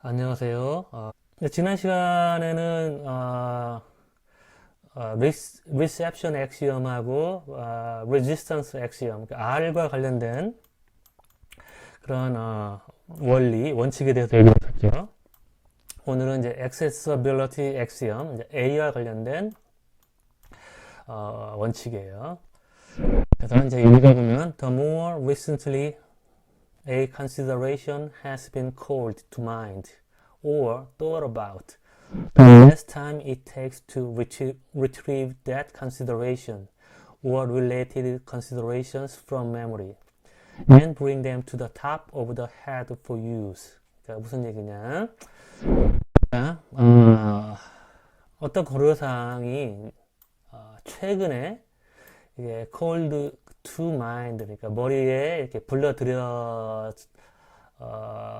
안녕하세요. 지난 시간에는 reception axiom하고 resistance axiom, 그러니까 R과 관련된 그런 원칙에 대해서 얘기했었죠. 오늘은 이제 accessibility axiom, 이제 A와 관련된 원칙이에요. 그래서 이제 읽어보면 the more recently a consideration has been called to mind or thought about, the less time it takes to retrieve that consideration or related considerations from memory and bring them to the top of the head for use. 자, 무슨 얘기냐? 자, 어떤 고려사항이 최근에 이게 called to mind, 그러니까 머리에 이렇게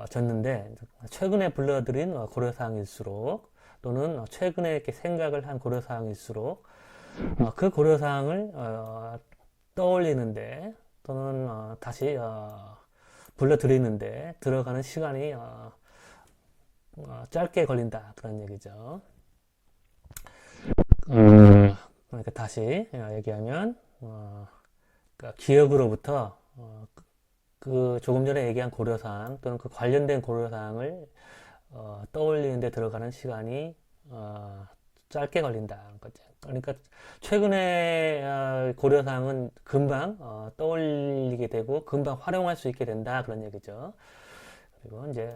졌는데 최근에 불러들인 고려사항일수록 또는 최근에 이렇게 생각을 한 고려사항일수록 그 고려사항을 떠올리는데 또는 다시 불러들이는데 들어가는 시간이 짧게 걸린다, 그런 얘기죠. 그러니까 다시 얘기하면 그러니까 기억으로부터 그 조금 전에 얘기한 고려사항 또는 그 관련된 고려사항을 떠올리는데 들어가는 시간이 짧게 걸린다는 거죠. 그러니까 최근에 고려사항은 금방 떠올리게 되고 금방 활용할 수 있게 된다, 그런 얘기죠. 그리고 이제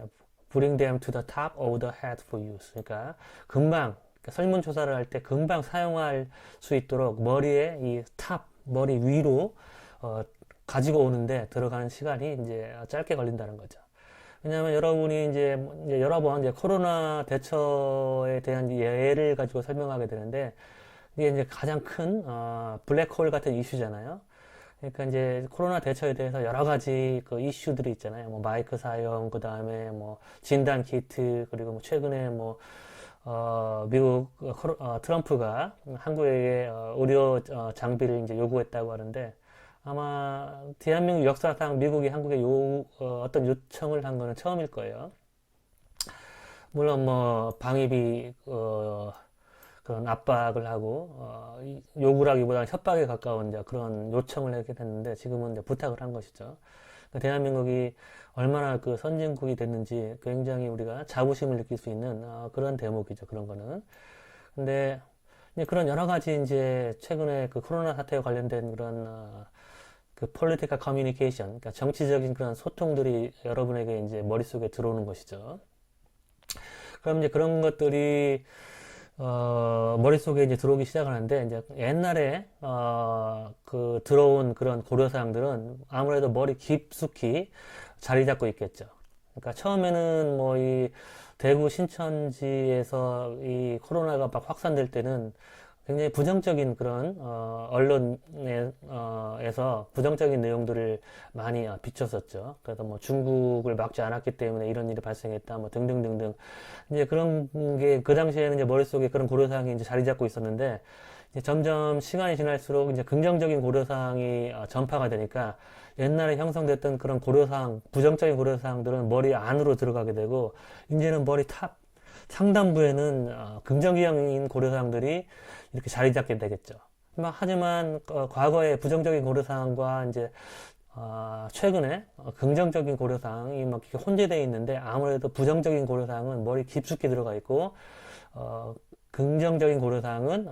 bring them to the top of the head for use. 그러니까 금방, 그러니까 설문조사를 할 때 금방 사용할 수 있도록 머리에 이 탑, 머리 위로 가지고 오는데 들어가는 시간이 이제 짧게 걸린다는 거죠. 왜냐하면 여러분이 이제 여러 번 이제 코로나 대처에 대한 예를 가지고 설명하게 되는데, 이게 이제 가장 큰 블랙홀 같은 이슈잖아요. 그러니까 이제 코로나 대처에 대해서 여러 가지 그 이슈들이 있잖아요. 뭐 마이크 사용, 그 다음에 뭐 진단 키트, 그리고 뭐 최근에 뭐 미국 트럼프가 한국에게 의료 장비를 이제 요구했다고 하는데, 아마 대한민국 역사상 미국이 한국에 어떤 요청을 한 거는 처음일 거예요. 물론 뭐 방위비 그런 압박을 하고 요구라기보다는 협박에 가까운 이제 그런 요청을 하게 됐는데, 지금은 이제 부탁을 한 것이죠. 그러니까 대한민국이 얼마나 그 선진국이 됐는지 굉장히 우리가 자부심을 느낄 수 있는 그런 대목이죠. 그런 거는. 근데 그런 여러 가지 이제 최근에 그 코로나 사태와 관련된 그런 그 political communication, 그러니까 정치적인 그런 소통들이 여러분에게 이제 머릿속에 들어오는 것이죠. 그럼 이제 그런 것들이 머릿속에 이제 들어오기 시작하는데, 이제 옛날에 그 들어온 그런 고려사항들은 아무래도 머리 깊숙이 자리 잡고 있겠죠. 그러니까 처음에는 뭐 이 대구 신천지에서 이 코로나가 막 확산될 때는 굉장히 부정적인 그런 언론에서 부정적인 내용들을 많이 비췄었죠. 그래서 뭐 중국을 막지 않았기 때문에 이런 일이 발생했다, 뭐 등등등등. 이제 그런 게 그 당시에는 이제 머릿속에 그런 고려사항이 이제 자리 잡고 있었는데, 이제 점점 시간이 지날수록 이제 긍정적인 고려사항이 전파가 되니까 옛날에 형성됐던 그런 고려사항, 부정적인 고려사항들은 머리 안으로 들어가게 되고, 이제는 머리 탑 상단부에는 긍정적인 고려사항들이 이렇게 자리 잡게 되겠죠. 하지만 과거의 부정적인 고려사항과 이제 최근에 긍정적인 고려사항이 막 이렇게 혼재되어 있는데, 아무래도 부정적인 고려사항은 머리 깊숙이 들어가 있고 긍정적인 고려사항은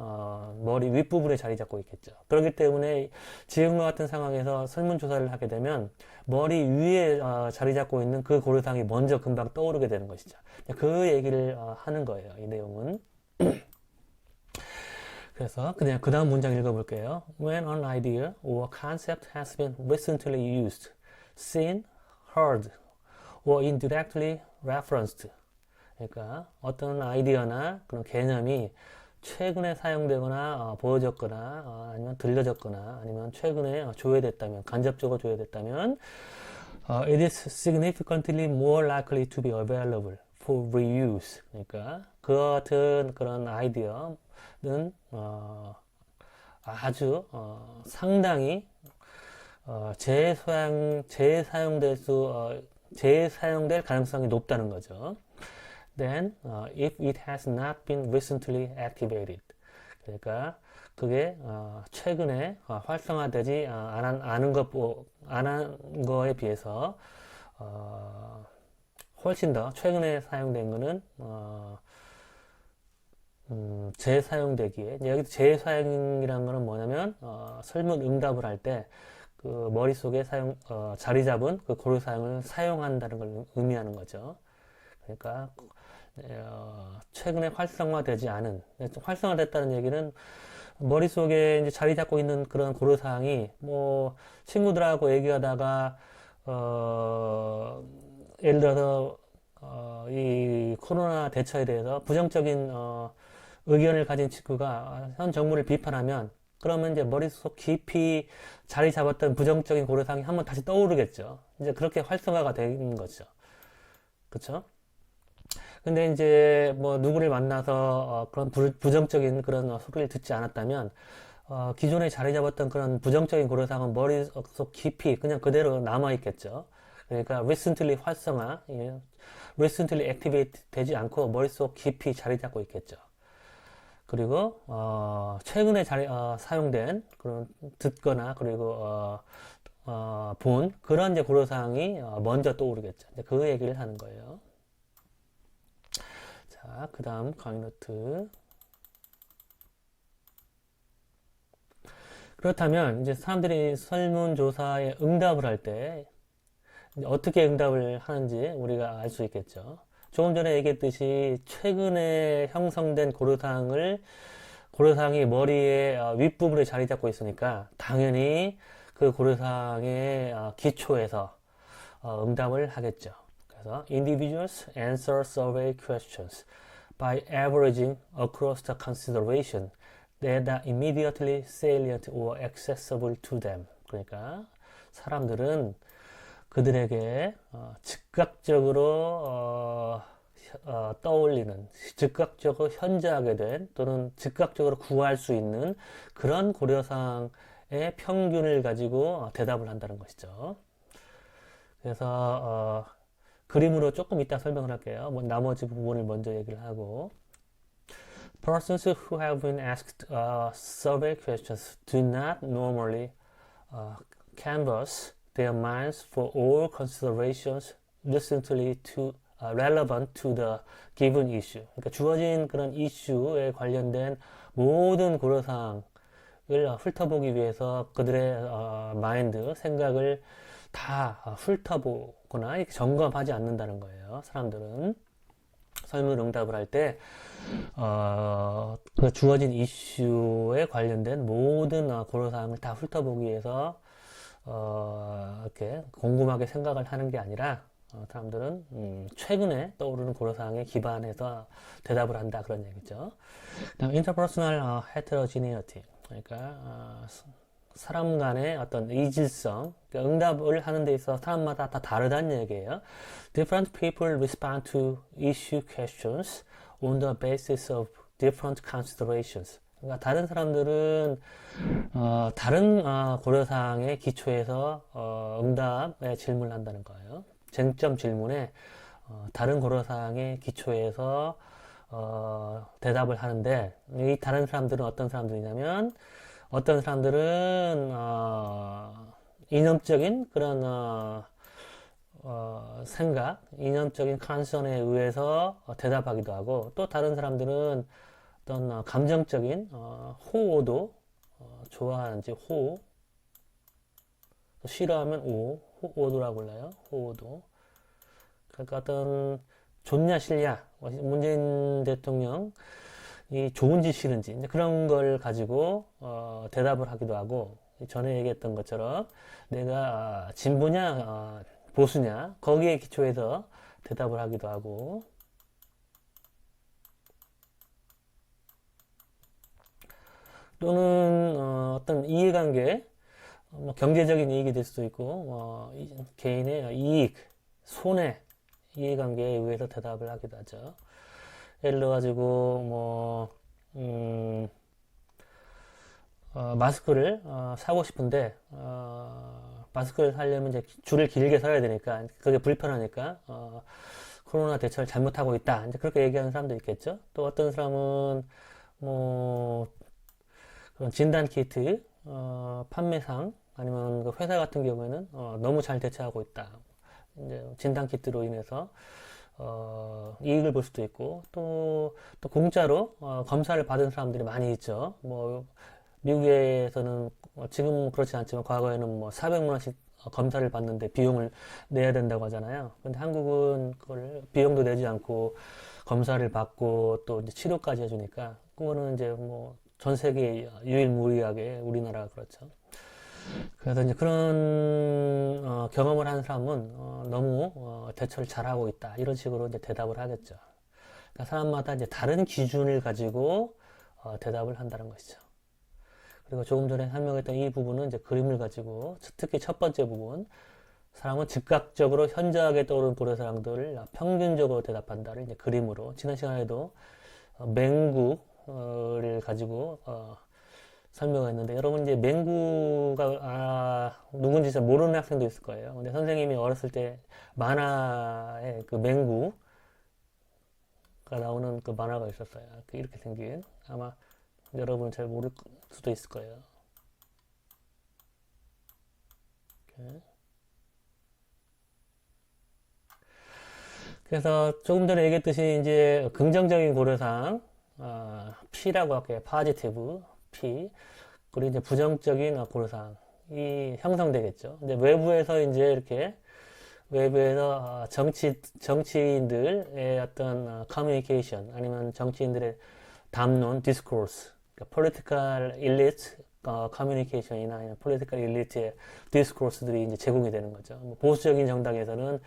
머리 윗부분에 자리 잡고 있겠죠. 그렇기 때문에 지금과 같은 상황에서 설문조사를 하게 되면 머리 위에 자리 잡고 있는 그 고려사항이 먼저 금방 떠오르게 되는 것이죠. 그 얘기를 하는 거예요, 이 내용은. 그래서 그냥 그 다음 문장 읽어볼게요. When an idea or concept has been recently used, seen, heard, or indirectly referenced. 그러니까 어떤 아이디어나 그런 개념이 최근에 사용되거나 보여졌거나 아니면 들려졌거나 아니면 최근에 조회됐다면, 간접적으로 조회됐다면 it is significantly more likely to be available for reuse. 그러니까 그와 같은 그런 아이디어는 아주 상당히 재사용될 가능성이 높다는 거죠. than if it has not been recently activated. 그러니까 그게 최근에 활성화되지 않은 거에 비해서 훨씬 더 최근에 사용된 거는 재사용되기에, 여기 재사용이라는 거는 뭐냐면 설문 응답을 할 때 그 머릿속에 자리 잡은 그 고려 사항을 사용한다는 걸 의미하는 거죠. 그러니까 최근에 활성화되지 않은, 활성화됐다는 얘기는 머릿속에 이제 자리 잡고 있는 그런 고려 사항이 뭐 친구들하고 얘기하다가 예를 들어서 이 코로나 대처에 대해서 부정적인 의견을 가진 친구가 현 정부를 비판하면, 그러면 이제 머릿속 깊이 자리 잡았던 부정적인 고려사항이 한번 다시 떠오르겠죠. 이제 그렇게 활성화가 되는 거죠. 그쵸? 근데 이제 뭐 누구를 만나서 그런 부정적인 그런 소리를 듣지 않았다면 기존에 자리 잡았던 그런 부정적인 고려사항은 머릿속 깊이 그냥 그대로 남아있겠죠. 그러니까 recently 활성화, recently activate 되지 않고 머릿속 깊이 자리 잡고 있겠죠. 그리고 최근에 사용된 그런 듣거나 그리고 본 그런 이제 고려사항이 먼저 떠오르겠죠. 그 얘기를 하는 거예요. 자, 그 다음 강의 노트. 그렇다면 이제 사람들이 설문조사에 응답을 할 때 어떻게 응답을 하는지 우리가 알 수 있겠죠. 조금 전에 얘기했듯이 최근에 형성된 고려사항이 머리의 윗부분에 자리 잡고 있으니까 당연히 그 고려사항의 기초에서 응답을 하겠죠. 그래서 individuals answer survey questions by averaging across the consideration that are immediately salient or accessible to them. 그러니까 사람들은 그들에게 즉각적으로 떠올리는, 즉각적으로 현저하게 된 또는 즉각적으로 구할 수 있는 그런 고려사항의 평균을 가지고 대답을 한다는 것이죠. 그래서 그림으로 조금 이따 설명을 할게요. 나머지 부분을 먼저 얘기를 하고, Persons who have been asked survey questions do not normally canvass their minds for all considerations relevant to the given issue. 그러니까 주어진 그런 이슈에 관련된 모든 고려사항을 훑어보기 위해서 그들의 마인드, 생각을 다 훑어보거나 이렇게 점검하지 않는다는 거예요. 사람들은 설문 응답을 할 때 그 주어진 이슈에 관련된 모든 고려사항을 다 훑어보기 위해서 이렇게 곰곰하게 생각을 하는 게 아니라 사람들은 최근에 떠오르는 고려사항에 기반해서 대답을 한다, 그런 얘기죠. 그다음 interpersonal heterogeneity, 그러니까 사람 간의 어떤 이질성, 그러니까 응답을 하는 데 있어서 사람마다 다 다르다는 얘기예요. Different people respond to issue questions on the basis of different considerations. 그러니까 다른 사람들은 다른 고려사항의 기초에서 응답에 질문을 한다는 거예요. 쟁점 질문에 다른 고려사항의 기초에서 대답을 하는데, 이 다른 사람들은 어떤 사람들이냐면, 어떤 사람들은 이념적인 그런 생각, 이념적인 컨선에 의해서 대답하기도 하고, 또 다른 사람들은 어떤 감정적인 호오도 좋아하는지 호, 싫어하면 호오도라고 불러요. 호오도. 그러니까 어떤 좋냐 싫냐, 문재인 대통령 이 좋은지 싫은지 그런 걸 가지고 대답을 하기도 하고, 전에 얘기했던 것처럼 내가 진보냐 보수냐 거기에 기초해서 대답을 하기도 하고, 또는 어떤 이해관계, 뭐 경제적인 이익이 될 수도 있고 개인의 이익, 손해, 이해관계에 의해서 대답을 하기도 하죠. 예를 들어 가지고 마스크를 사고 싶은데 마스크를 사려면 이제 줄을 길게 서야 되니까 그게 불편하니까 코로나 대처를 잘못하고 있다. 이제 그렇게 얘기하는 사람도 있겠죠. 또 어떤 사람은 뭐 그런 진단 키트 판매상 아니면 그 회사 같은 경우에는 너무 잘 대처하고 있다. 이제 진단 키트로 인해서 이익을 볼 수도 있고 또 공짜로 검사를 받은 사람들이 많이 있죠. 뭐 미국에서는 지금 그렇지 않지만 과거에는 뭐 400만 원씩 검사를 받는데 비용을 내야 된다고 하잖아요. 근데 한국은 그걸 비용도 내지 않고 검사를 받고 또 이제 치료까지 해주니까 그거는 이제 뭐 전 세계 유일무이하게 우리나라가 그렇죠. 그래서 이제 그런 경험을 한 사람은 너무 대처를 잘하고 있다 이런 식으로 이제 대답을 하겠죠. 그러니까 사람마다 이제 다른 기준을 가지고 대답을 한다는 것이죠. 그리고 조금 전에 설명했던 이 부분은 이제 그림을 가지고 특히 첫 번째 부분 사람은 즉각적으로 현저하게 떠오르는 고려사항들을 평균적으로 대답한다를 이제 그림으로 지난 시간에도 맹구를 가지고 설명했는데 여러분 이제 맹구가 누군지 잘 모르는 학생도 있을 거예요. 근데 선생님이 어렸을 때 만화에 그 맹구가 나오는 그 만화가 있었어요. 이렇게 생긴 아마 여러분 잘 모를 수도 있을 거예요. 이렇게. 그래서 조금 전에 얘기했듯이 이제 긍정적인 고려사항 P라고 할게요. 포지티브 P. 그리고 이제 부정적인 고려사항이 형성되겠죠. 근데 외부에서 이제 이렇게 외부에서 정치인들의 어떤 커뮤니케이션 아니면 정치인들의 담론, 디스코스, 그러니까 political elite 커뮤니케이션이나 아니면 political elite의 디스코스들이 이제 제공이 되는 거죠. 뭐 보수적인 정당에서는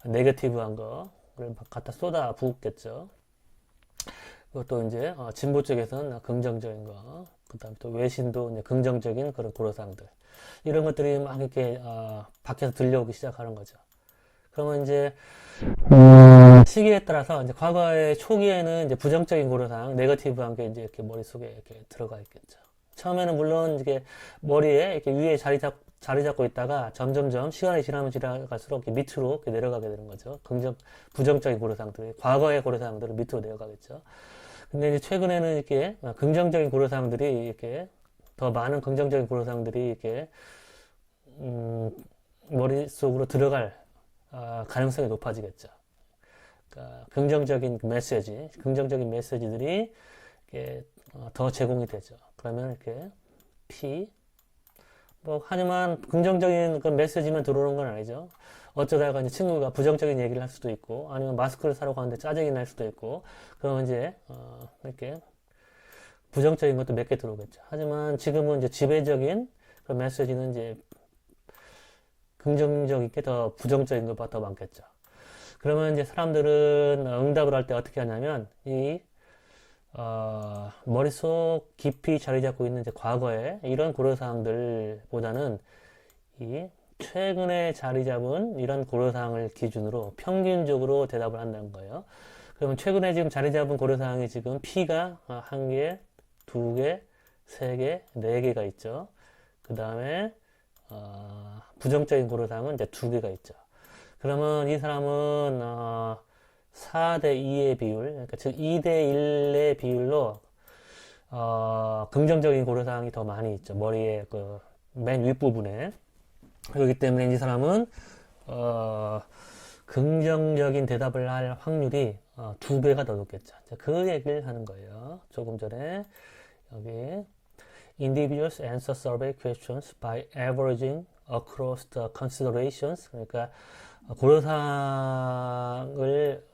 네거티브한 거를 갖다 쏟아 부었겠죠. 그리고 또 이제 진보 쪽에서는 긍정적인 거, 그다음 또 외신도 이제 긍정적인 그런 고려사항들 이런 것들이 막 이렇게 밖에서 들려오기 시작하는 거죠. 그러면 이제 시기에 따라서 이제 과거의 초기에는 이제 부정적인 고려사항, 네거티브한 게 이제 이렇게 머릿속에 이렇게 들어가 있겠죠. 처음에는 물론 이게 머리에 이렇게 위에 자리 잡고 있다가 점점점 시간이 지나갈수록 이렇게 밑으로 이렇게 내려가게 되는 거죠. 부정적인 고려사항들이 과거의 고려사항들은 밑으로 내려가겠죠. 근데 이제 최근에는 이렇게 긍정적인 고려사항들이 이렇게 더 많은 긍정적인 고려사항들이 이렇게 머릿속으로 들어갈 가능성이 높아지겠죠. 그러니까 긍정적인 메시지, 긍정적인 메시지들이 이렇게 더 제공이 되죠. 그러면 이렇게 P 뭐 하지만 긍정적인 그 메시지만 들어오는 건 아니죠. 어쩌다가 이제 친구가 부정적인 얘기를 할 수도 있고 아니면 마스크를 사러 가는데 짜증이 날 수도 있고 그러면 이제 이렇게 부정적인 것도 몇 개 들어오겠죠. 하지만 지금은 이제 지배적인 그 메시지는 이제 긍정적인 게 더 부정적인 것보다 더 많겠죠. 그러면 이제 사람들은 응답을 할 때 어떻게 하냐면 머릿속 깊이 자리 잡고 있는 이제 과거의 이런 고려사항들보다는 최근에 자리 잡은 이런 고려사항을 기준으로 평균적으로 대답을 한다는 거예요. 그러면 최근에 지금 자리 잡은 고려사항이 지금 P가 한 개, 두 개, 세 개, 네 개가 있죠. 그 다음에 부정적인 고려사항은 이제 두 개가 있죠. 그러면 이 사람은 4대 2의 비율, 그러니까 즉 2대 1의 비율로 긍정적인 고려사항이 더 많이 있죠. 머리의 그 맨 윗부분에. 그렇기 때문에 이 사람은 긍정적인 대답을 할 확률이 2배가 더 높겠죠. 그 얘기를 하는 거예요. 조금 전에 여기 Individuals answer survey questions by averaging across the considerations. 그러니까 고려사항을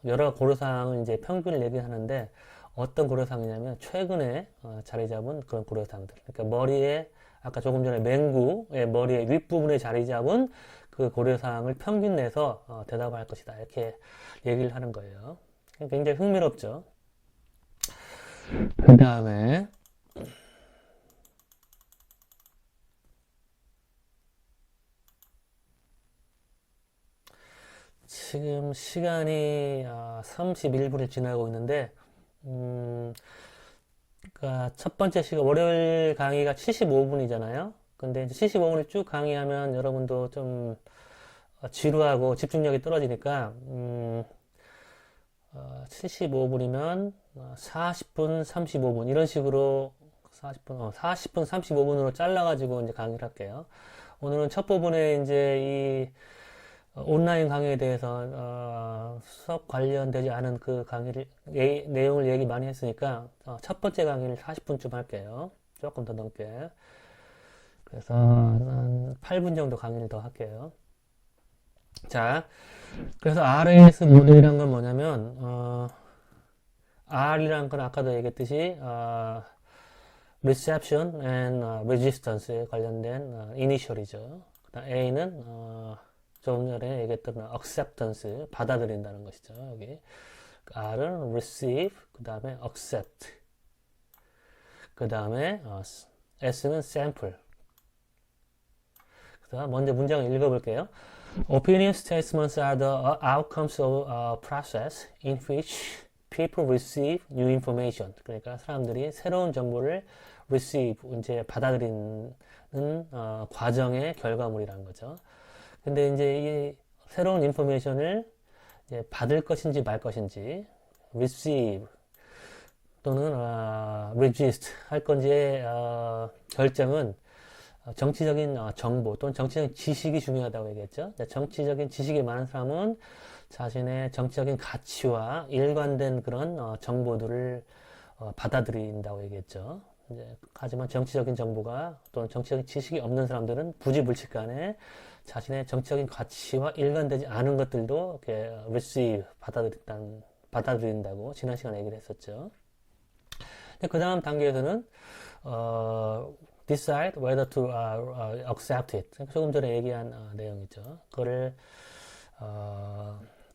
여러 고려사항을 이제 평균을 얘기하는데 어떤 고려사항이냐면 최근에 자리 잡은 그런 고려사항들. 그러니까 머리에 아까 조금 전에 맹구의 머리의 윗부분에 자리 잡은 그 고려사항을 평균 내서 대답을 할 것이다. 이렇게 얘기를 하는 거예요. 굉장히 흥미롭죠. 그 다음에 지금 시간이 31분을 지나고 있는데 그러니까 첫 번째 시간 월요일 강의가 75분이잖아요. 근데 이제 75분을 쭉 강의하면 여러분도 좀 지루하고 집중력이 떨어지니까 75분이면 40분, 35분 이런 식으로 40분, 35분으로 잘라가지고 이제 강의를 할게요. 오늘은 첫 부분에 이제 이 온라인 강의에 대해서 수업 관련되지 않은 그 강의를 내용을 얘기 많이 했으니까 첫 번째 강의를 40분쯤 할게요. 조금 더 넘게. 그래서 한 8분 정도 강의를 더 할게요. 자, 그래서 RAS 모델이란 건 뭐냐면 R이란 건 아까도 얘기했듯이 Reception and Resistance에 관련된 이니셜이죠. 그다음 A는 조금 전에 얘기했던 acceptance, 받아들인다는 것이죠. 여기 R은 receive, 그 다음에 accept, 그 다음에 S는 sample. 그래서 먼저 문장을 읽어볼게요. Opinion statements are the outcomes of a process in which people receive new information. 그러니까 사람들이 새로운 정보를 receive, 이제 받아들이는 과정의 결과물이라는 거죠. 근데 이제 이 새로운 인포메이션을 받을 것인지 말 것인지 receive 또는 resist 할 건지의 결정은 정치적인 정보 또는 정치적인 지식이 중요하다고 얘기했죠. 정치적인 지식이 많은 사람은 자신의 정치적인 가치와 일관된 그런 정보들을 받아들인다고 얘기했죠. 하지만 정치적인 정보가 또는 정치적인 지식이 없는 사람들은 부지불식간에 자신의 정치적인 가치와 일관되지 않은 것들도 이렇게 receive, 받아들인다고 지난 시간에 얘기를 했었죠. 그 다음 단계에서는 decide whether to accept it. 조금 전에 얘기한 내용이죠. 그거를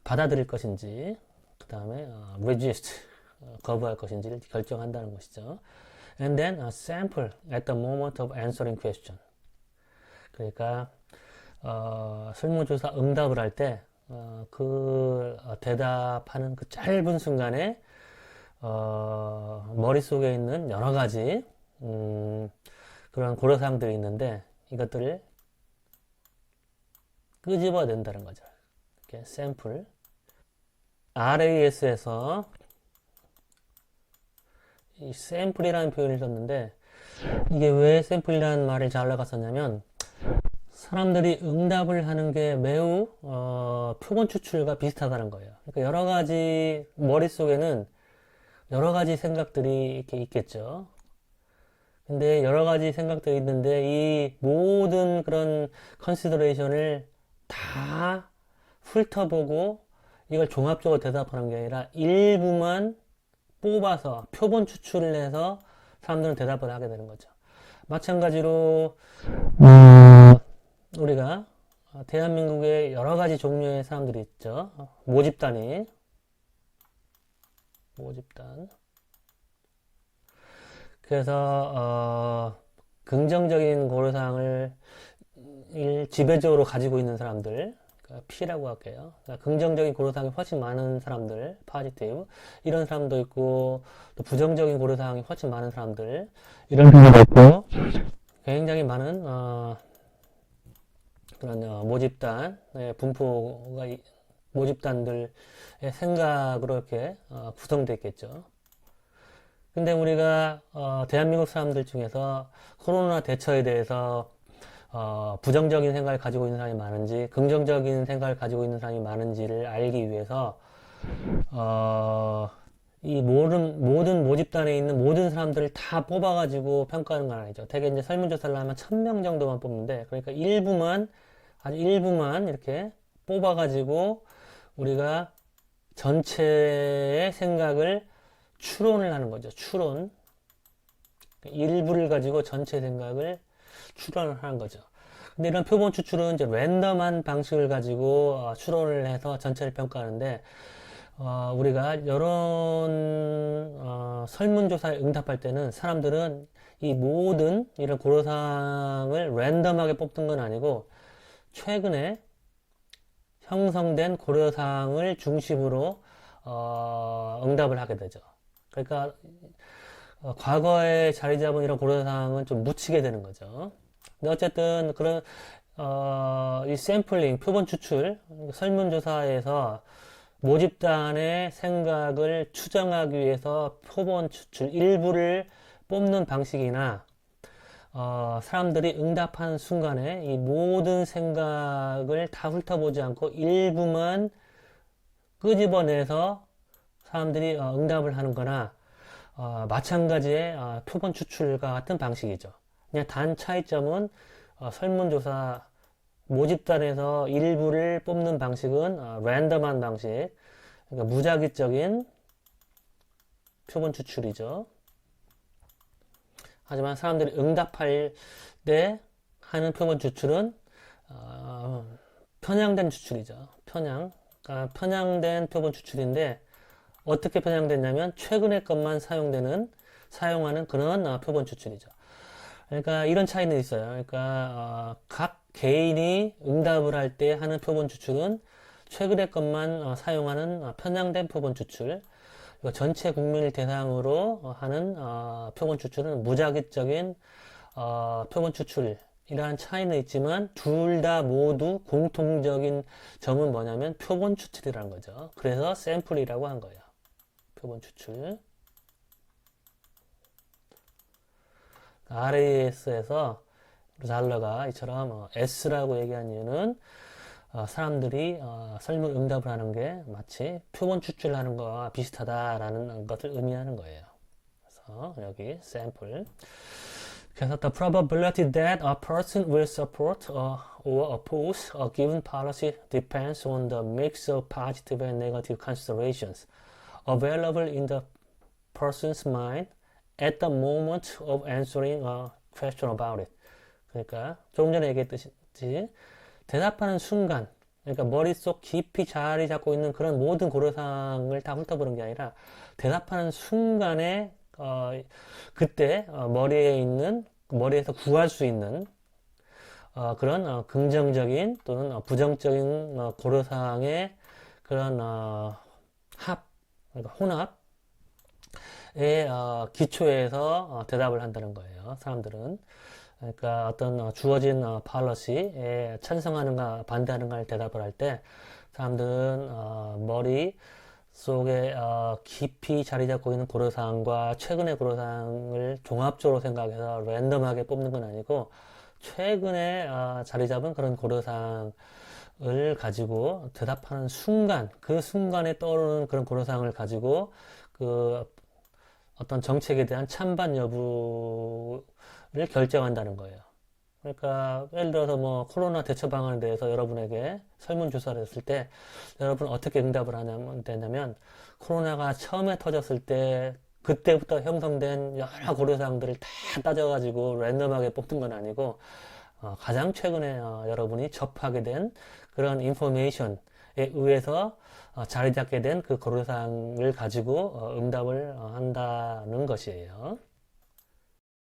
받아들일 것인지, 그 다음에 resist, 거부할 것인지를 결정한다는 것이죠. And then sample at the moment of answering question. 그러니까 설문조사 응답을 할 때 대답하는 그 짧은 순간에 머릿속에 있는 여러 가지 그런 고려사항들이 있는데 이것들을 끄집어낸다는 거죠. 이렇게 샘플. RAS에서 이 샘플이라는 표현을 썼는데 이게 왜 샘플이라는 말을 잘 나갔었냐면 사람들이 응답을 하는 게 매우 표본 추출과 비슷하다는 거예요. 그러니까 여러 가지 머릿속에는 여러 가지 생각들이 이렇게 있겠죠. 근데 여러 가지 생각들이 있는데 이 모든 그런 컨시더레이션을 다 훑어보고 이걸 종합적으로 대답하는 게 아니라 일부만 뽑아서 표본 추출을 해서 사람들은 대답을 하게 되는 거죠. 마찬가지로 우리가 대한민국에 여러 가지 종류의 사람들이 있죠. 모집단 그래서 긍정적인 고려사항을 지배적으로 가지고 있는 사람들, 그러니까 P라고 할게요. 그러니까 긍정적인 고려사항이 훨씬 많은 사람들, positive, 이런 사람도 있고, 또 부정적인 고려사항이 훨씬 많은 사람들, 이런 사람도 있고, 굉장히 많은 그런 모집단의 분포가 모집단들의 생각으로 이렇게 구성되어 있겠죠. 근데 우리가 대한민국 사람들 중에서 코로나 대처에 대해서 부정적인 생각을 가지고 있는 사람이 많은지 긍정적인 생각을 가지고 있는 사람이 많은지를 알기 위해서 이 모든 모집단에 있는 모든 사람들을 다 뽑아가지고 평가하는 건 아니죠. 대개 이제 설문조사를 하면 1000명 정도만 뽑는데 그러니까 아주 일부만 이렇게 뽑아가지고 우리가 전체의 생각을 추론을 하는 거죠. 추론. 일부를 가지고 전체 생각을 추론을 하는 거죠. 근데 이런 표본 추출은 이제 랜덤한 방식을 가지고 추론을 해서 전체를 평가하는데 우리가 이런 설문조사에 응답할 때는 사람들은 이 모든 이런 고려사항을 랜덤하게 뽑던 건 아니고 최근에 형성된 고려사항을 중심으로 응답을 하게 되죠. 그러니까 과거에 자리 잡은 이런 고려사항은 좀 묻히게 되는 거죠. 근데 어쨌든 이 샘플링, 표본 추출, 설문조사에서 모집단의 생각을 추정하기 위해서 표본 추출 일부를 뽑는 방식이나 사람들이 응답하는 순간에 이 모든 생각을 다 훑어보지 않고 일부만 끄집어내서 사람들이 응답을 하는 거나 마찬가지의 표본 추출과 같은 방식이죠. 그냥 단 차이점은 설문조사 모집단에서 일부를 뽑는 방식은 랜덤한 방식, 그러니까 무작위적인 표본 추출이죠. 하지만 사람들이 응답할 때 하는 표본 추출은 편향된 추출이죠. 그러니까 편향된 표본 추출인데 어떻게 편향됐냐면 최근의 것만 사용하는 그런 표본 추출이죠. 그러니까 이런 차이는 있어요. 그러니까 각 개인이 응답을 할 때 하는 표본 추출은 최근의 것만 사용하는 편향된 표본 추출. 전체 국민을 대상으로 하는 표본 추출은 무작위적인 표본 추출이라는 차이는 있지만 둘 다 모두 공통적인 점은 뭐냐면 표본 추출이라는 거죠. 그래서 샘플이라고 한 거예요. 표본 추출. RAS에서 잘러가 이처럼 S라고 얘기한 이유는 사람들이 설문 응답을 하는 게 마치 표본 추출하는 거와 비슷하다라는 것을 의미하는 거예요. 그래서 여기 샘플. 그래서 the probability that a person will support or oppose a given policy depends on the mix of positive and negative considerations available in the person's mind at the moment of answering a question about it. 그러니까 조금 전에 얘기했듯이 대답하는 순간, 그러니까 머릿속 깊이 자리 잡고 있는 그런 모든 고려사항을 다 훑어보는 게 아니라 대답하는 순간에 그때 머리에서 구할 수 있는 그런 긍정적인 또는 부정적인 고려사항의 그런 그러니까 혼합의 기초에서 대답을 한다는 거예요. 사람들은. 그러니까 어떤 주어진 팔러시에 찬성하는가 반대하는가를 대답을 할 때 사람들은 머리 속에 깊이 자리 잡고 있는 고려사항과 최근의 고려사항을 종합적으로 생각해서 랜덤하게 뽑는 건 아니고 최근에 자리 잡은 그런 고려사항을 가지고 대답하는 순간, 그 순간에 떠오르는 그런 고려사항을 가지고 그 어떤 정책에 대한 찬반 여부를 결정한다는 거예요. 그러니까 예를 들어서 뭐 코로나 대처 방안에 대해서 여러분에게 설문조사를 했을 때 여러분 어떻게 응답을 되냐면 코로나가 처음에 터졌을 때 그때부터 형성된 여러 고려사항들을 다 따져가지고 랜덤하게 뽑는 건 아니고 가장 최근에 여러분이 접하게 된 그런 인포메이션에 의해서 자리 잡게 된 그 고려사항을 가지고 응답을 한다는 것이에요.